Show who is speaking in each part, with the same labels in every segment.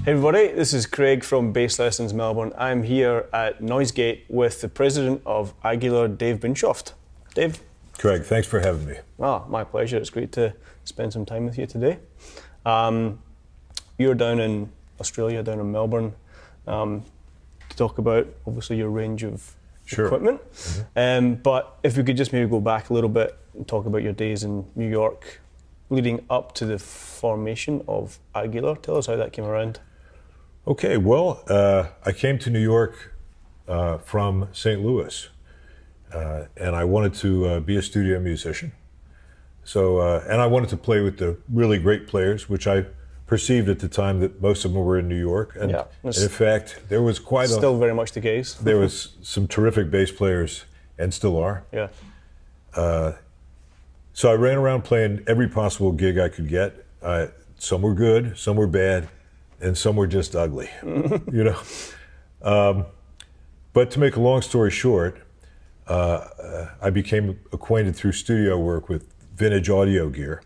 Speaker 1: Hey everybody, this is Craig from Bass Lessons Melbourne. I'm here at Noisegate with the president of Aguilar, Dave Boonshoft. Dave?
Speaker 2: Craig, thanks for having me.
Speaker 1: Oh, my pleasure. It's great to spend some time with you today. You're down in Australia, down in Melbourne, to talk about obviously your range of equipment. Mm-hmm. But if we could just maybe go back a little bit and talk about your days in New York leading up to the formation of Aguilar. Tell us how that came around.
Speaker 2: Okay, well, I came to New York from St. Louis, and I wanted to be a studio musician. So, and I wanted to play with the really great players, which I perceived at the time that most of them were in New York. And,
Speaker 1: yeah,
Speaker 2: and in fact, there was
Speaker 1: still very much the case.
Speaker 2: There was some terrific bass players, and still are.
Speaker 1: Yeah.
Speaker 2: So I ran around playing every possible gig I could get. Some were good, some were bad, and some were just ugly, you know. But to make a long story short, I became acquainted through studio work with vintage audio gear,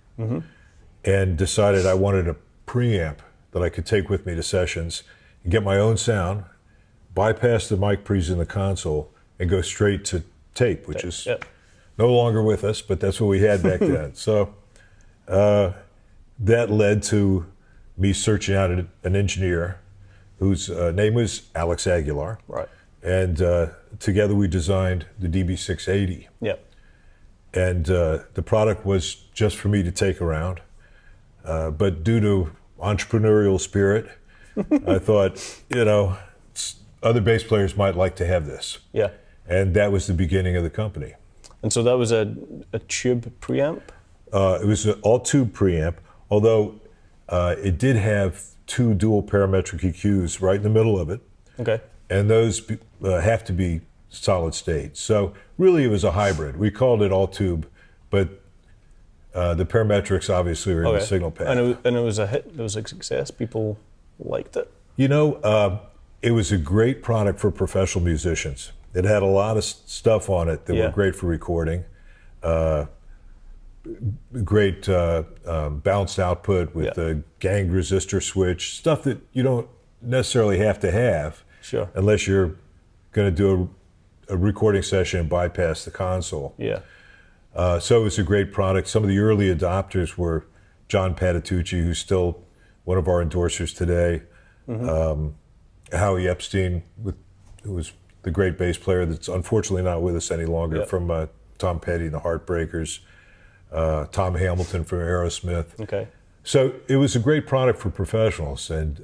Speaker 2: and decided I wanted a preamp that I could take with me to sessions and get my own sound, bypass the mic pre's in the console, and go straight to tape, which is no longer with us, but that's what we had back then. So that led to me searching out an engineer whose name was Alex Aguilar.
Speaker 1: Right.
Speaker 2: And together we designed the DB680.
Speaker 1: Yep.
Speaker 2: And the product was just for me to take around. But due to entrepreneurial spirit, I thought, you know, other bass players might like to have this.
Speaker 1: Yeah.
Speaker 2: And that was the beginning of the company.
Speaker 1: And so that was a tube preamp?
Speaker 2: It was an all-tube preamp, although it did have two dual parametric EQs right in the middle of it.
Speaker 1: Okay.
Speaker 2: And those have to be solid state. So really it was a hybrid. We called it all-tube, but the parametrics obviously are in the signal path.
Speaker 1: And it was a hit, it was a success, people liked it?
Speaker 2: You know, it was a great product for professional musicians. It had a lot of stuff on it that were great for recording. Great balanced output with the ganged resistor switch, stuff that you don't necessarily have to have unless you're going to do a recording session and bypass the console.
Speaker 1: Yeah.
Speaker 2: So it was a great product. Some of the early adopters were John Patitucci, who's still one of our endorsers today, Howie Epstein, who was the great bass player that's unfortunately not with us any longer, from Tom Petty and the Heartbreakers, Tom Hamilton from Aerosmith.
Speaker 1: Okay.
Speaker 2: So it was a great product for professionals, and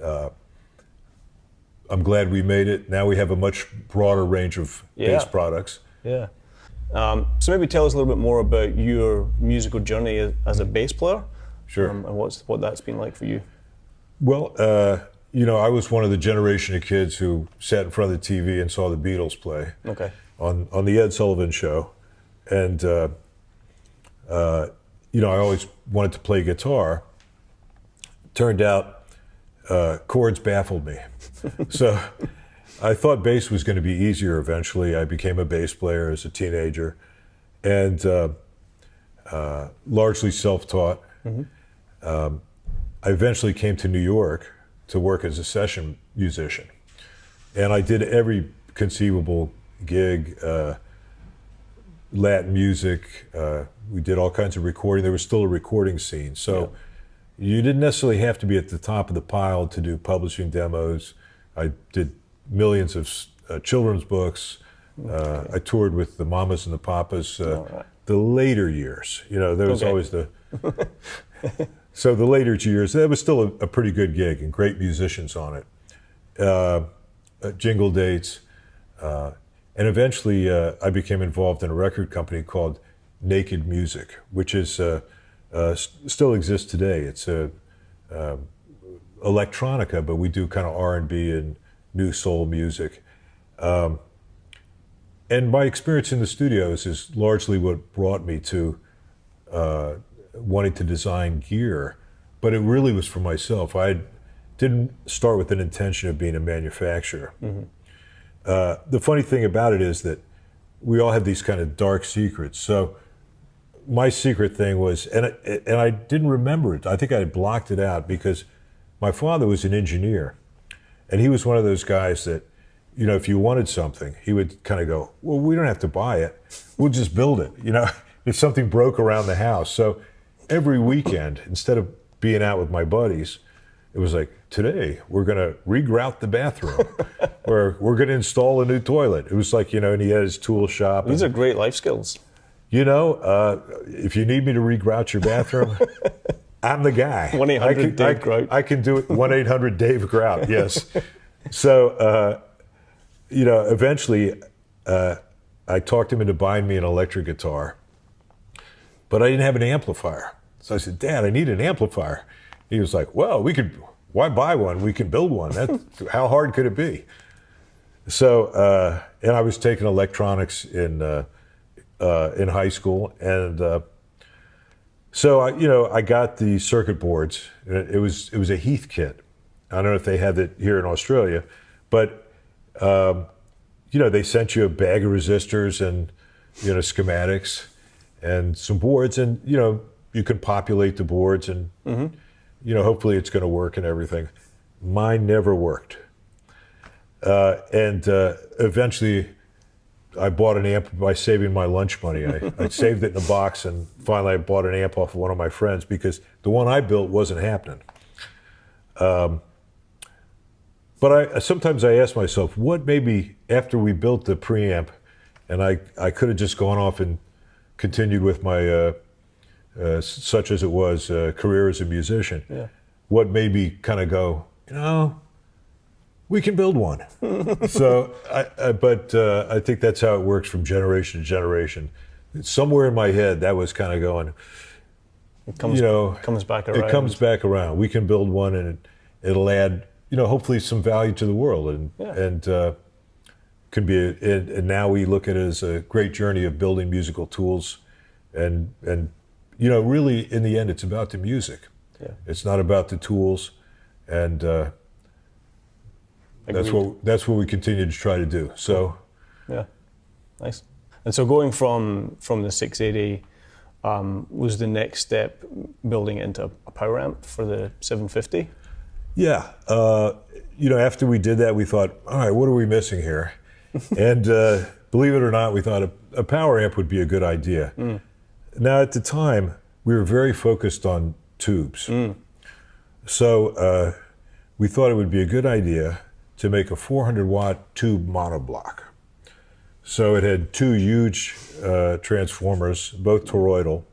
Speaker 2: I'm glad we made it. Now we have a much broader range of bass products.
Speaker 1: Yeah. So maybe tell us a little bit more about your musical journey as a bass player.
Speaker 2: Sure.
Speaker 1: And what that's been like for you.
Speaker 2: Well, you know, I was one of the generation of kids who sat in front of the TV and saw the Beatles play on the Ed Sullivan Show. And, you know, I always wanted to play guitar. Turned out chords baffled me. So I thought bass was going to be easier eventually. I became a bass player as a teenager and largely self-taught. I eventually came to New York to work as a session musician. And I did every conceivable gig, Latin music. We did all kinds of recording. There was still a recording scene. So you didn't necessarily have to be at the top of the pile to do publishing demos. I did millions of children's books. I toured with the Mommas and the Pappas the later years. You know, there was always the... So the later years, that was still a pretty good gig and great musicians on it. Jingle dates. And eventually I became involved in a record company called Naked Music, which is still exists today. It's electronica, but we do kind of R&B and new soul music. And my experience in the studios is largely what brought me to wanting to design gear, but it really was for myself. I didn't start with an intention of being a manufacturer. The funny thing about it is that we all have these kind of dark secrets. So my secret thing was, and I didn't remember it. I think I had blocked it out because my father was an engineer, And he was one of those guys that, you know, if you wanted something, he would kind of go, well, we don't have to buy it. We'll just build it, you know, if something broke around the house. So every weekend, instead of being out with my buddies, it was like, today we're going to regrout the bathroom or we're going to install a new toilet. It was like, you know, and he had his tool shop.
Speaker 1: These are great life skills.
Speaker 2: You know, if you need me to regrout your bathroom, I'm the guy.
Speaker 1: 1-800-DAVE-GROUT.
Speaker 2: I can do it. 1-800-DAVE-GROUT, yes. So, you know, eventually I talked him into buying me an electric guitar, but I didn't have an amplifier. So I said, Dad, I need an amplifier. He was like, well, why buy one? We can build one. How hard could it be? So, and I was taking electronics in high school. And so, I got the circuit boards. It was a Heath kit. I don't know if they have it here in Australia, but, they sent you a bag of resistors and, schematics and some boards. And, you can populate the boards and, hopefully it's going to work and everything. Mine never worked. And eventually I bought an amp by saving my lunch money. I saved it in a box, and finally I bought an amp off of one of my friends because the one I built wasn't happening. But sometimes I ask myself, what maybe after we built the preamp, and I could have just gone off and continued with my, such as it was, career as a musician.
Speaker 1: Yeah.
Speaker 2: What made me kind of go, we can build one. So, but I think that's how it works from generation to generation. Somewhere in my head, that was kind of going.
Speaker 1: It comes back around.
Speaker 2: It comes back around. We can build one, and it'll add, hopefully some value to the world, and can be. And now we look at it as a great journey of building musical tools, and really in the end, it's about the music.
Speaker 1: Yeah.
Speaker 2: It's not about the tools, and. That's what we continue to try to do. So,
Speaker 1: yeah, nice. And so going from the 680 was the next step building it into a power amp for the 750.
Speaker 2: Yeah, after we did that, we thought, all right, what are we missing here? And believe it or not, we thought a power amp would be a good idea. Mm. Now, at the time, we were very focused on tubes, so we thought it would be a good idea to make a 400-watt tube monoblock. So it had two huge transformers, both toroidal.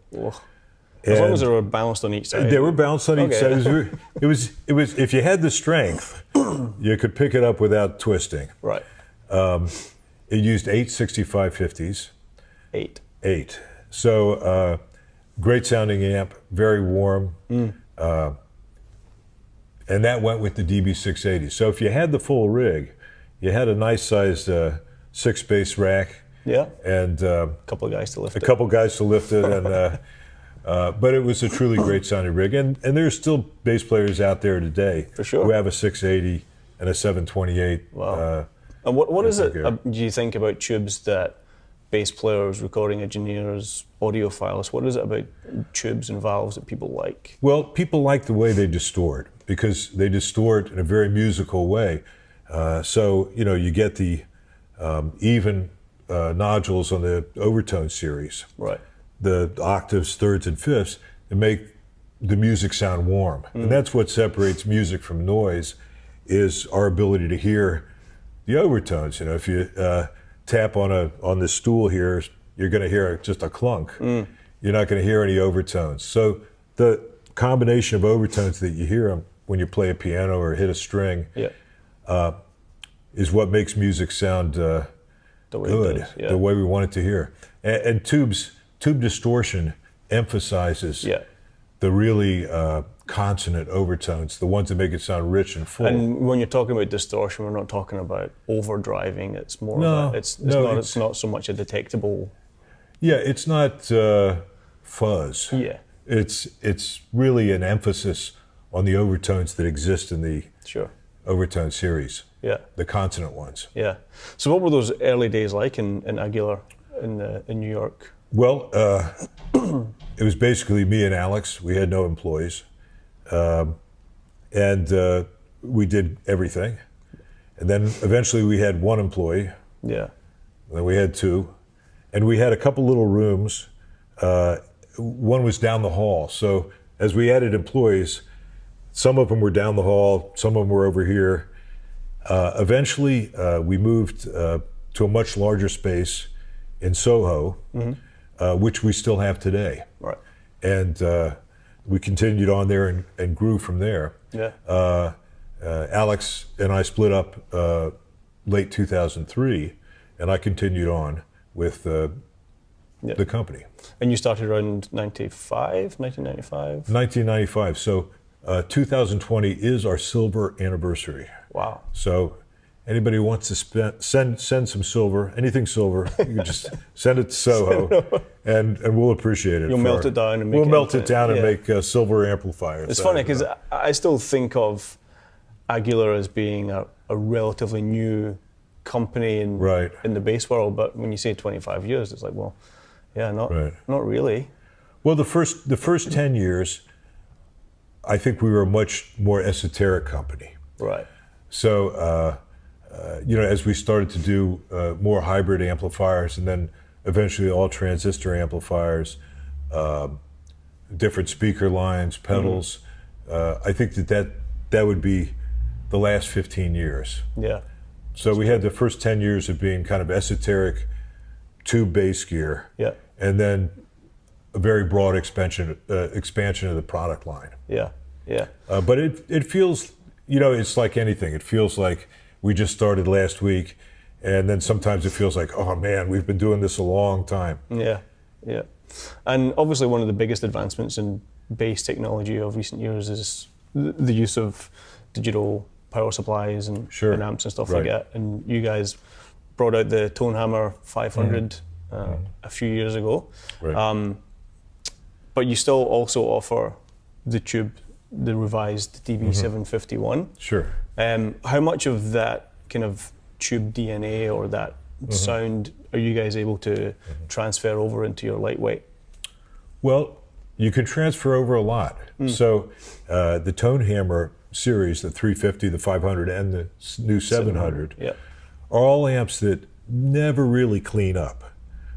Speaker 1: As long as they were balanced on each side.
Speaker 2: They were balanced on each side. It was if you had the strength, you could pick it up without twisting.
Speaker 1: Right.
Speaker 2: It used 8 6550s. Eight. So great sounding amp, very warm. And that went with the DB680. So if you had the full rig, you had a nice sized 6-bass rack.
Speaker 1: Yeah.
Speaker 2: And
Speaker 1: a couple of guys to lift it.
Speaker 2: And but it was a truly great sounding rig. And there's still bass players out there today
Speaker 1: for sure
Speaker 2: who have a 680 and a 728.
Speaker 1: Wow. And what is it, do you think, about tubes that bass players, recording engineers, audiophiles, what is it about tubes and valves that people like?
Speaker 2: Well, people like the way they distort, because they distort in a very musical way. So, you get the even nodules on the overtone series.
Speaker 1: Right.
Speaker 2: The octaves, thirds, and fifths, that make the music sound warm. And that's what separates music from noise, is our ability to hear the overtones. If you tap on this stool here, you're going to hear just a clunk. You're not going to hear any overtones. So the combination of overtones that you hear when you play a piano or hit a string is what makes music sound good, the way we want it to hear. And tube distortion emphasizes the really consonant overtones, the ones that make it sound rich and full.
Speaker 1: And when you're talking about distortion, we're not talking about overdriving. It's more it's not so much a detectable.
Speaker 2: Yeah, it's not fuzz.
Speaker 1: Yeah.
Speaker 2: It's really an emphasis on the overtones that exist in the overtone series.
Speaker 1: Yeah.
Speaker 2: The consonant ones.
Speaker 1: Yeah. So what were those early days like in Aguilar in New York?
Speaker 2: Well, it was basically me and Alex. We had no employees. And we did everything. And then eventually we had 1 employee.
Speaker 1: Yeah.
Speaker 2: And then we had 2. And we had a couple little rooms. One was down the hall. So as we added employees, some of them were down the hall, some of them were over here. Eventually, we moved to a much larger space in Soho, which we still have today.
Speaker 1: Right.
Speaker 2: And we continued on there and grew from there.
Speaker 1: Yeah.
Speaker 2: Alex and I split up late 2003, and I continued on with the company.
Speaker 1: And you started around 1995.
Speaker 2: 1995. So 2020 is our silver anniversary.
Speaker 1: Wow.
Speaker 2: So anybody who wants to send some silver, anything silver, you can just send it to Soho, and we'll appreciate it.
Speaker 1: You'll melt it down and make
Speaker 2: make silver amplifiers.
Speaker 1: It's funny because I still think of Aguilar as being a relatively new company in the bass world, but when you say 25 years, it's like, well, yeah, not really.
Speaker 2: Well, the first 10 years, I think we were a much more esoteric company.
Speaker 1: Right.
Speaker 2: So, as we started to do more hybrid amplifiers, and then eventually all transistor amplifiers, different speaker lines, pedals, I think that would be the last 15 years.
Speaker 1: Yeah.
Speaker 2: So we had the first 10 years of being kind of esoteric tube bass gear, and then a very broad expansion of the product line.
Speaker 1: Yeah, yeah.
Speaker 2: But it feels, it's like anything. It feels like we just started last week, and then sometimes it feels like, oh man, we've been doing this a long time.
Speaker 1: Yeah, yeah. And obviously one of the biggest advancements in bass technology of recent years is the use of digital power supplies and amps and stuff like that. And you guys brought out the Tonehammer 500 a few years ago.
Speaker 2: Right.
Speaker 1: But you still also offer the tube, the revised DB751.
Speaker 2: Sure.
Speaker 1: How much of that kind of tube DNA or that sound are you guys able to transfer over into your lightweight?
Speaker 2: Well, you can transfer over a lot. So the Tonehammer series, the 350, the 500, and the new 700 are all amps that never really clean up.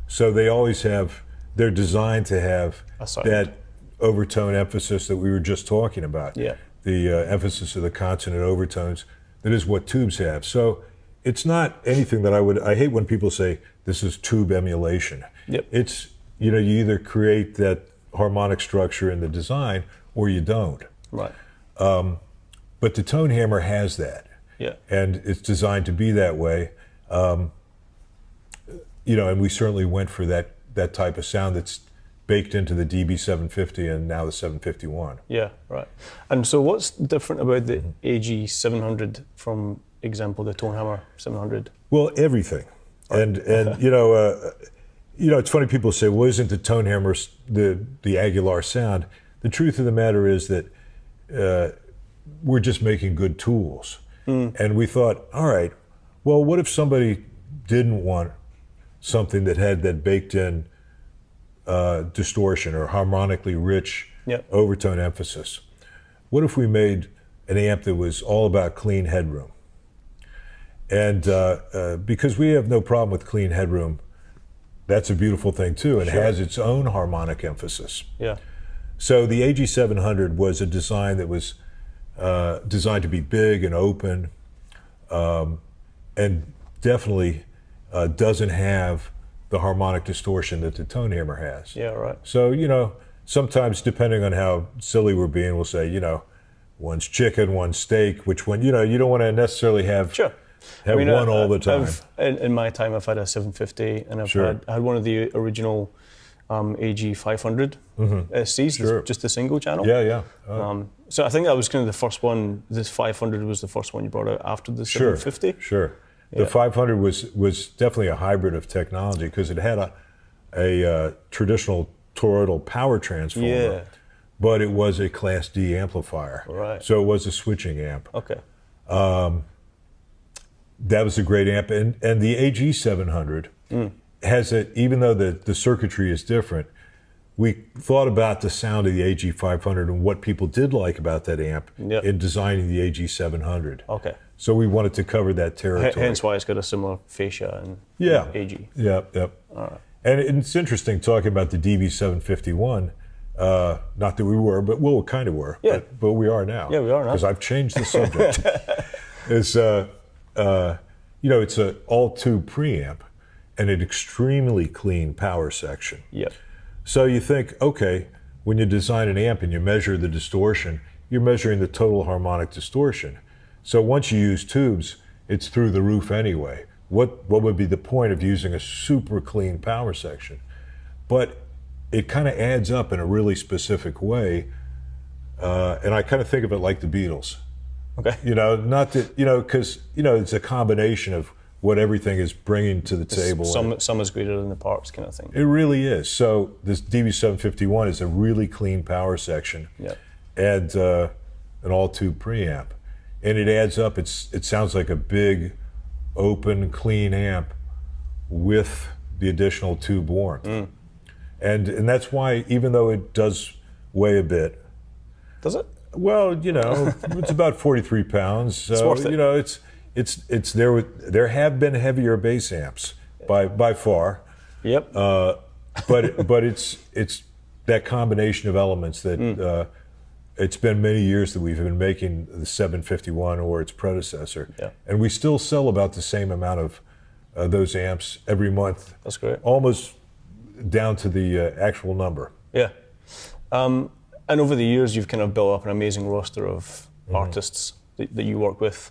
Speaker 2: So they always they're designed to have that overtone emphasis that we were just talking about.
Speaker 1: Yeah.
Speaker 2: The emphasis of the consonant overtones, that is what tubes have. So it's not anything that I hate when people say this is tube emulation.
Speaker 1: Yep.
Speaker 2: It's, you either create that harmonic structure in the design or you don't.
Speaker 1: Right.
Speaker 2: But the Tonehammer has that.
Speaker 1: Yeah.
Speaker 2: And it's designed to be that way. And we certainly went for that type of sound that's baked into the DB750 and now the 751.
Speaker 1: Yeah, right. And so what's different about the AG700 from, example, the Tonehammer 700?
Speaker 2: Well, everything. And it's funny, people say, well, isn't the Tonehammer the Aguilar sound? The truth of the matter is that we're just making good tools. And we thought, all right, well, what if somebody didn't want something that had that baked in distortion or harmonically rich overtone emphasis? What if we made an amp that was all about clean headroom? And because we have no problem with clean headroom, that's a beautiful thing too. It has its own harmonic emphasis.
Speaker 1: Yeah.
Speaker 2: So the AG700 was a design that was designed to be big and open, and definitely doesn't have the harmonic distortion that the Tonehammer has.
Speaker 1: Yeah, right.
Speaker 2: So, sometimes depending on how silly we're being, we'll say, one's chicken, one's steak, which one, you don't want to necessarily have one all the time.
Speaker 1: In my time, I've had a 750, and I had one of the original AG500 SCs, just a single channel.
Speaker 2: Yeah.
Speaker 1: So I think that was kind of the first one. This 500 was the first one you brought out after the 750.
Speaker 2: Sure. The 500 was definitely a hybrid of technology because it had a traditional toroidal power transformer, but it was a Class D amplifier.
Speaker 1: Right.
Speaker 2: So it was a switching amp.
Speaker 1: Okay.
Speaker 2: That was a great amp, and the AG700 has even though the circuitry is different, we thought about the sound of the AG500 and what people did like about that amp in designing the AG700.
Speaker 1: Okay.
Speaker 2: So we wanted to cover that territory.
Speaker 1: Hence why it's got a similar fascia and AG.
Speaker 2: Yep. All right. And it's interesting talking about the DB751. Not that we were, but we kind of were.
Speaker 1: Yeah.
Speaker 2: But we are now.
Speaker 1: Yeah, we are now.
Speaker 2: Because I've changed the subject. It's it's an all-tube preamp and an extremely clean power section.
Speaker 1: Yep.
Speaker 2: So you think, okay, when you design an amp and you measure the distortion, you're measuring the total harmonic distortion. So once you use tubes, it's through the roof anyway. What would be the point of using a super clean power section? But it kind of adds up in a really specific way, and I kind of think of it like the Beatles.
Speaker 1: Okay.
Speaker 2: Not that, because, it's a combination of what everything is bringing to the table.
Speaker 1: Some is greater than the parts kind of thing.
Speaker 2: It really is. So this DB751 is a really clean power section.
Speaker 1: Yeah.
Speaker 2: And an all-tube preamp. And it adds up. It sounds like a big, open, clean amp with the additional tube warmth. And that's why, even though it does weigh a bit.
Speaker 1: Does it?
Speaker 2: Well, it's about 43 pounds. So,
Speaker 1: it's worth it.
Speaker 2: It's there have been heavier bass amps by far.
Speaker 1: Yep.
Speaker 2: But it's that combination of elements that it's been many years that we've been making the 751 or its predecessor.
Speaker 1: Yeah.
Speaker 2: And we still sell about the same amount of those amps every month.
Speaker 1: That's great.
Speaker 2: Almost down to the actual number.
Speaker 1: Yeah. And over the years, you've kind of built up an amazing roster of artists that you work with.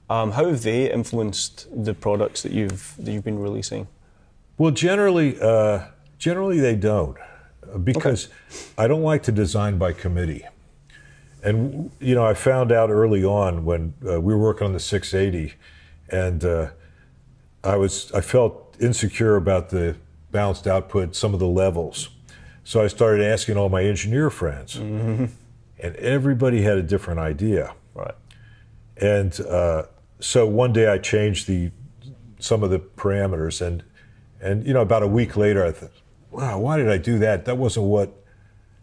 Speaker 1: How have they influenced the products that you've been releasing?
Speaker 2: Well, generally they don't, because I don't like to design by committee. And I found out early on when we were working on the 680, and I felt insecure about the balanced output, some of the levels. So I started asking all my engineer friends, and everybody had a different idea.
Speaker 1: Right.
Speaker 2: And so one day I changed some of the parameters, and about a week later I thought, wow, why did I do that? That wasn't what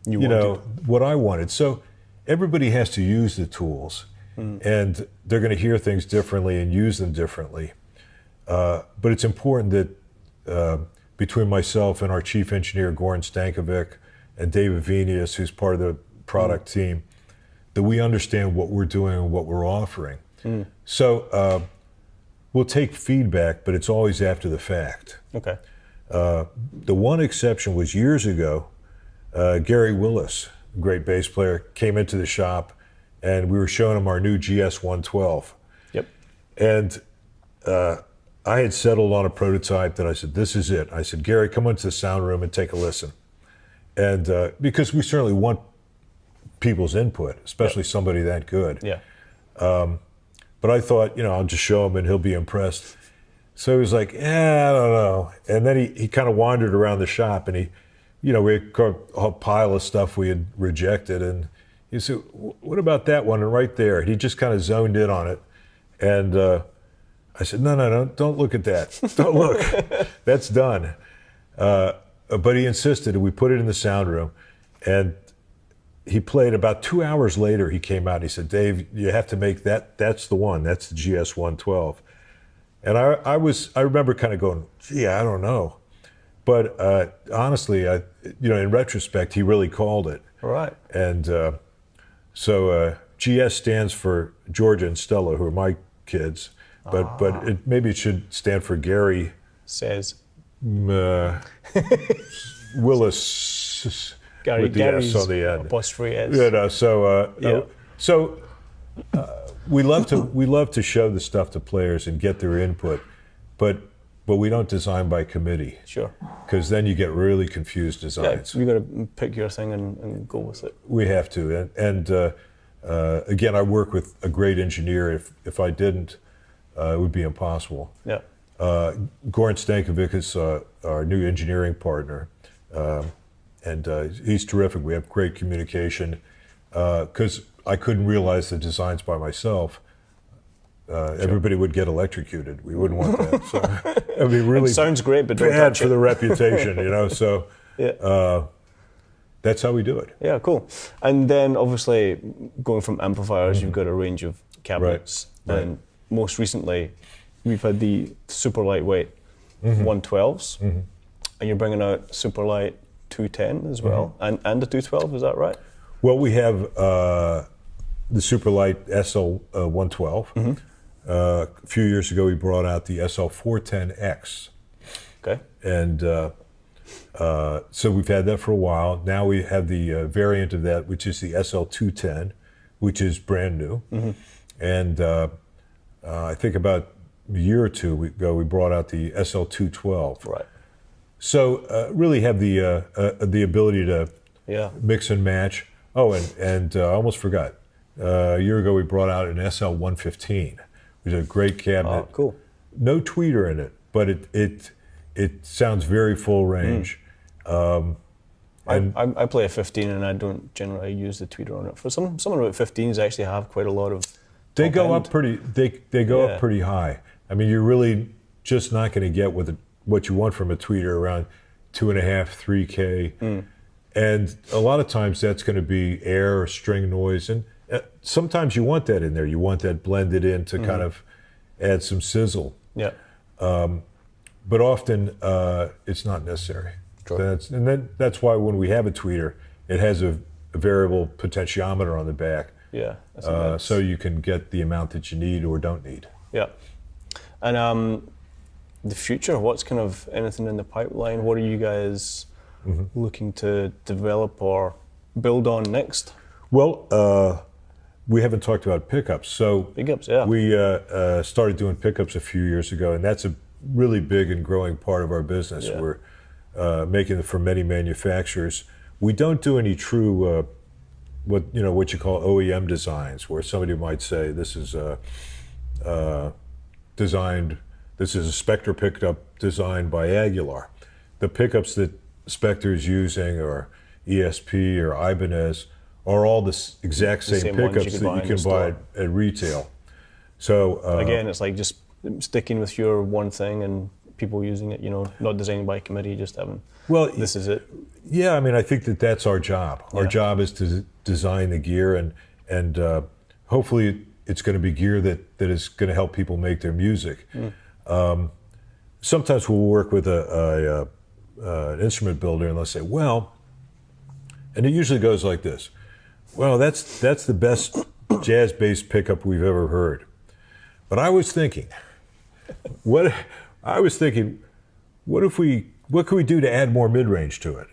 Speaker 2: what I wanted. So everybody has to use the tools, and they're going to hear things differently and use them differently. But it's important that between myself and our chief engineer, Goran Stankovic, and David Venius, who's part of the product team, that we understand what we're doing and what we're offering. So we'll take feedback, but it's always after the fact.
Speaker 1: Okay.
Speaker 2: The one exception was years ago, Gary Willis, a great bass player, came into the shop, and we were showing him our new GS112.
Speaker 1: Yep.
Speaker 2: And I had settled on a prototype that I said, this is it. I said, Gary, come into the sound room and take a listen. And because we certainly want people's input, especially somebody that good.
Speaker 1: Yeah.
Speaker 2: But I thought, I'll just show him and he'll be impressed. So he was like, I don't know. And then he kind of wandered around the shop, and we had a pile of stuff we had rejected. And he said, what about that one? And right there, he just kind of zoned in on it. And I said, no, don't look at that. Don't look. That's done. But he insisted, and we put it in the sound room. And he played. About 2 hours later, he came out and he said, Dave, you have to make that. That's the one. That's the GS112. And I remember kind of going, gee, I don't know. But honestly, in retrospect, he really called it.
Speaker 1: All right.
Speaker 2: And so GS stands for Georgia and Stella, who are my kids. But maybe it should stand for Gary
Speaker 1: Says
Speaker 2: Willis.
Speaker 1: Gary's
Speaker 2: S on the end.
Speaker 1: Apostrophe S.
Speaker 2: So we love to show the stuff to players and get their input, but we don't design by committee.
Speaker 1: Sure. Because
Speaker 2: then you get really confused designs.
Speaker 1: Yeah, you got to pick your thing and go with it.
Speaker 2: We have to, and again, I work with a great engineer. If I didn't, it would be impossible.
Speaker 1: Yeah.
Speaker 2: Goran Stankovic is our new engineering partner. And he's terrific. We have great communication because I couldn't realize the designs by myself. Everybody would get electrocuted. We wouldn't want that. So it'd be really
Speaker 1: it sounds great, but
Speaker 2: bad for the reputation, So that's how we do it.
Speaker 1: Yeah, cool. And then obviously going from amplifiers, you've got a range of cabinets,
Speaker 2: Right.
Speaker 1: and most recently, we've had the super lightweight 112s, and you're bringing out super light 210 as well, and the 212, is that right?
Speaker 2: Well, we have the super light SL 112. A few years ago, we brought out the SL 410X.
Speaker 1: Okay.
Speaker 2: And so we've had that for a while. Now we have the variant of that, which is the SL 210, which is brand new. And I think about a year or two ago, we brought out the SL 212.
Speaker 1: Right.
Speaker 2: So really have the ability to mix and match. Oh, and I almost forgot. A year ago, we brought out an SL 115, which is a great cabinet.
Speaker 1: Oh, cool.
Speaker 2: No tweeter in it, but it sounds very full range.
Speaker 1: I play a 15, and I don't generally use the tweeter on it. For some of the 15s actually have quite a lot of.
Speaker 2: They go up pretty. They go up pretty high. I mean, you're really just not going to get what you want from a tweeter around 2.5, 3K, and a lot of times that's going to be air or string noise, and sometimes you want that in there. You want that blended in to kind of add some sizzle.
Speaker 1: Yeah.
Speaker 2: But often it's not necessary.
Speaker 1: Sure.
Speaker 2: That's why when we have a tweeter, it has a variable potentiometer on the back.
Speaker 1: Yeah.
Speaker 2: So you can get the amount that you need or don't need.
Speaker 1: Yeah. And the future, what's kind of anything in the pipeline? What are you guys looking to develop or build on next?
Speaker 2: Well, we haven't talked about pickups. So
Speaker 1: pickups, yeah.
Speaker 2: We started doing pickups a few years ago, and that's a really big and growing part of our business.
Speaker 1: Yeah.
Speaker 2: We're making it for many manufacturers. We don't do any true what you call OEM designs, where somebody might say this is designed. This is a Spectre pickup designed by Aguilar. The pickups that Spectre is using, or ESP or Ibanez, are all the exact same pickups that you can buy at retail. So
Speaker 1: again, it's like just sticking with your one thing and people using it, not designed by committee, just having, this is it.
Speaker 2: Yeah, I mean, I think that's our job. Our job is to design the gear, and hopefully it's going to be gear that is going to help people make their music. Sometimes we'll work with an instrument builder and they'll say, and it usually goes like this. Well, that's the best jazz bass pickup we've ever heard. But I was thinking, what could we do to add more mid-range to it?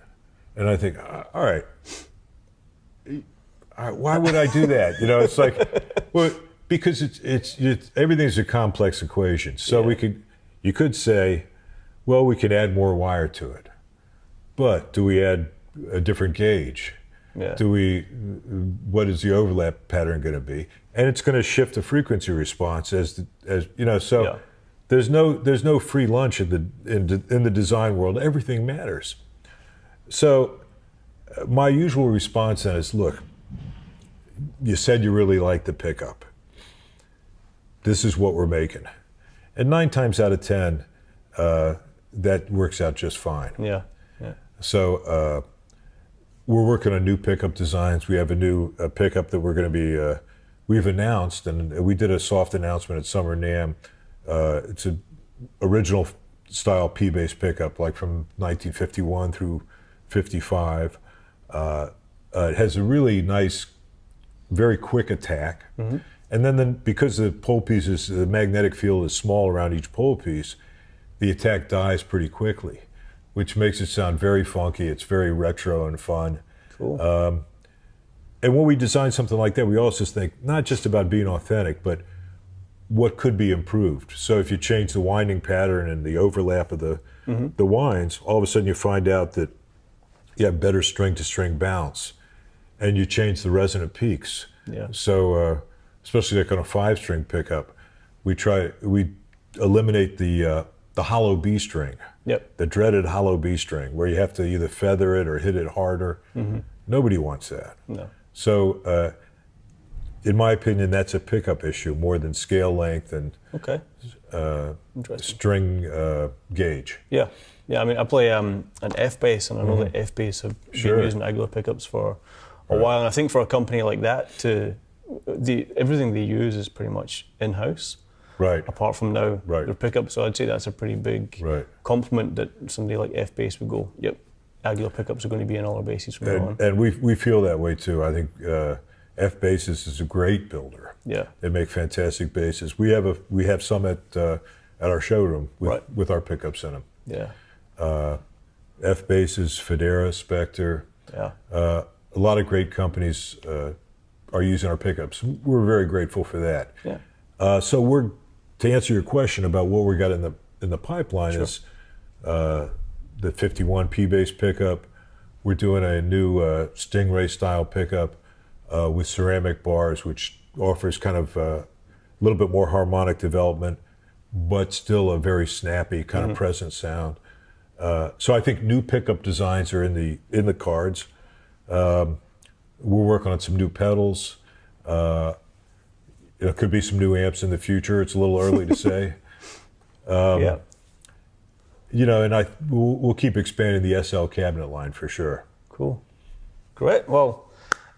Speaker 2: And I think, all right, why would I do that? It's like, because it's everything's a complex equation. So you could say, well, we can add more wire to it, but do we add a different gauge?
Speaker 1: Yeah.
Speaker 2: What is the overlap pattern going to be? And it's going to shift the frequency response as So
Speaker 1: yeah.
Speaker 2: there's no free lunch in the design world. Everything matters. So my usual response then is, look, you said you really like the pickup. This is what we're making, and 9 times out of 10, that works out just fine.
Speaker 1: Yeah.
Speaker 2: So. We're working on new pickup designs. We have a new pickup that we're going to be, we've announced, and we did a soft announcement at Summer NAMM. It's an original style P-bass pickup, like from 1951 through 55. It has a really nice, very quick attack. And then because the pole pieces, the magnetic field is small around each pole piece, the attack dies pretty quickly, which makes it sound very funky. It's very retro and fun.
Speaker 1: Cool.
Speaker 2: And when we design something like that, we also think not just about being authentic, but what could be improved. So if you change the winding pattern and the overlap of the winds, all of a sudden you find out that you have better string-to-string bounce, and you change the resonant peaks.
Speaker 1: Yeah.
Speaker 2: So especially like on a 5-string pickup, we eliminate the hollow B string.
Speaker 1: Yep.
Speaker 2: The dreaded hollow B string, where you have to either feather it or hit it harder. Nobody wants that.
Speaker 1: No.
Speaker 2: So, in my opinion, that's a pickup issue more than scale length and string gauge.
Speaker 1: Yeah. I mean, I play an F bass, and I know that F bass have been using Aguilar pickups for a while. And I think for a company like that, everything they use is pretty much in-house.
Speaker 2: Right.
Speaker 1: apart from now
Speaker 2: Right.
Speaker 1: their pickup. So I'd say that's a pretty big
Speaker 2: Right.
Speaker 1: compliment that somebody like F-Bass would go, yep, Aguilar pickups are going to be in all our basses from now on.
Speaker 2: And we feel that way too. I think F-Bassist is a great builder.
Speaker 1: Yeah.
Speaker 2: They make fantastic basses. We have some at our showroom with our pickups in them.
Speaker 1: Yeah.
Speaker 2: F-Basses, Federa, Spectre.
Speaker 1: Yeah.
Speaker 2: A lot of great companies are using our pickups. We're very grateful for that.
Speaker 1: Yeah.
Speaker 2: So to answer your question about what we got in the pipeline
Speaker 1: Sure.
Speaker 2: is the 51 P-bass pickup. We're doing a new Stingray style pickup with ceramic bars, which offers kind of a little bit more harmonic development, but still a very snappy kind of present sound. So I think new pickup designs are in the cards. We're working on some new pedals. There could be some new amps in the future. It's a little early to say.
Speaker 1: Yeah.
Speaker 2: And we'll keep expanding the SL cabinet line for sure.
Speaker 1: Cool. Great. Well,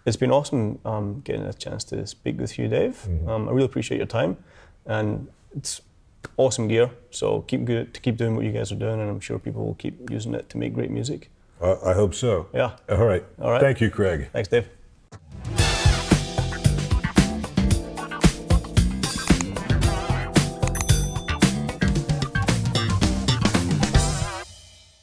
Speaker 1: it's been awesome getting a chance to speak with you, Dave. I really appreciate your time, and it's awesome gear. So keep doing what you guys are doing, and I'm sure people will keep using it to make great music.
Speaker 2: I hope so.
Speaker 1: Yeah.
Speaker 2: All right.
Speaker 1: All right.
Speaker 2: Thank you, Craig.
Speaker 1: Thanks, Dave.